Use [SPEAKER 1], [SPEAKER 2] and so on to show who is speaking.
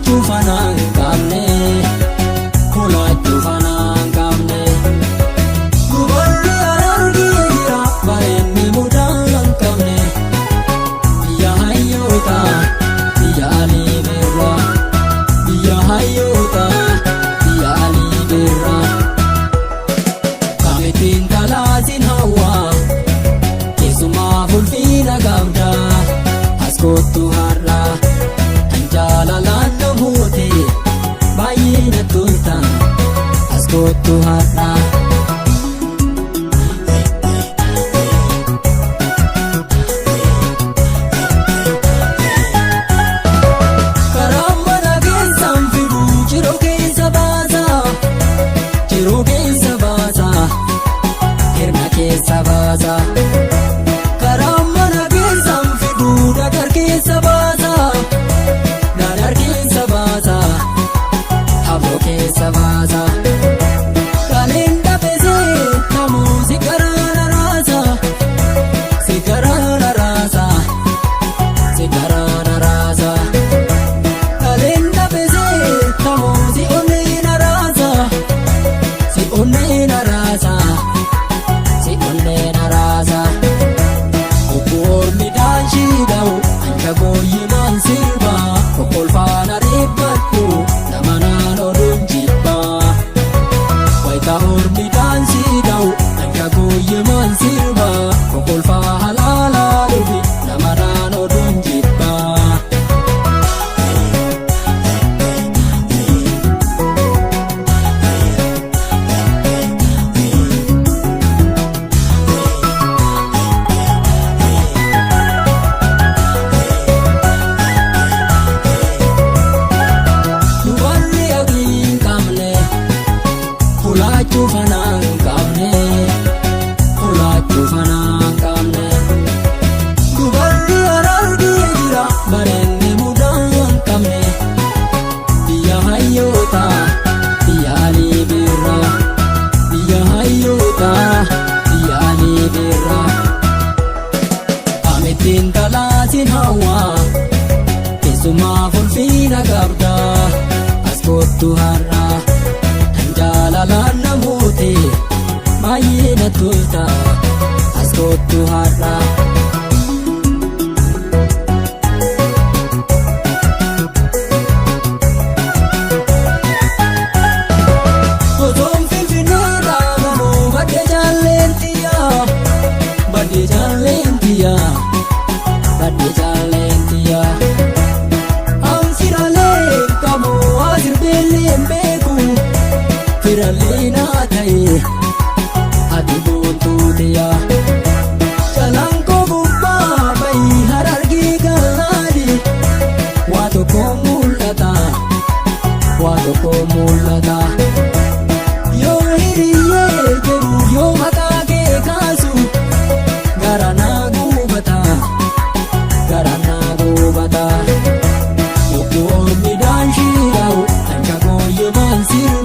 [SPEAKER 1] fanaan qabne kulaachuu fanaan qabne dubarri argee jira bareedni mudaan qabne biyya hayyoota biyya alii birra biyya hayyoota biyya alii birra kamittiin talaatiin hawaa keessumaa fulfiina qabda as kottu har'a. Jalalaan namooti baay'ee na tolta as kottu har'a. Karaa mana keessaan fiduu jiruu keessa baasa jiruu keessa baasa hirna keessa baasa. Karaa mana keessaan fiduu dagar keessa baasa. Sabasa kalenda pese namu sigarana rasa kalenda pese namu si onnena rasa kokor midhaan shidau anja goyi man sirba kokol fana ribatu namanan odun Tahor midhaan siidau akka gooyyemaan sirba kokolfaa halaalaa dhufi namaraan oduun jibba. Dubarri adiin qabne kulaachuu fanaan qabne kulaachuu fanaan qabne dubarri argee jira bareedni mudaan qabne biyya hayyoota biyya alii birra biyya hayyoota biyya alii birra kamittiin talaatiin hawaa keessumaa fulfiina qabda as kottu har'a. Jalalaan namooti baay'ee na tolta as kottu har'a. Otoon finfinneedhaa manuu badde jaalleentiyyaa badde jaalleentiyyaa badde jaalleentiyyaa ansiralee qabu asirbeellee beeku. Firalina ta'e ati boontuutiya jalaan kobubbaa bayi harargee galaani waa tokko mul'ata yoo hiriyyee jedhu yoo maqaa kee kaasu garanaa gubata yogguu midhaan shiidhaa'u akka gooyyemaan sirba.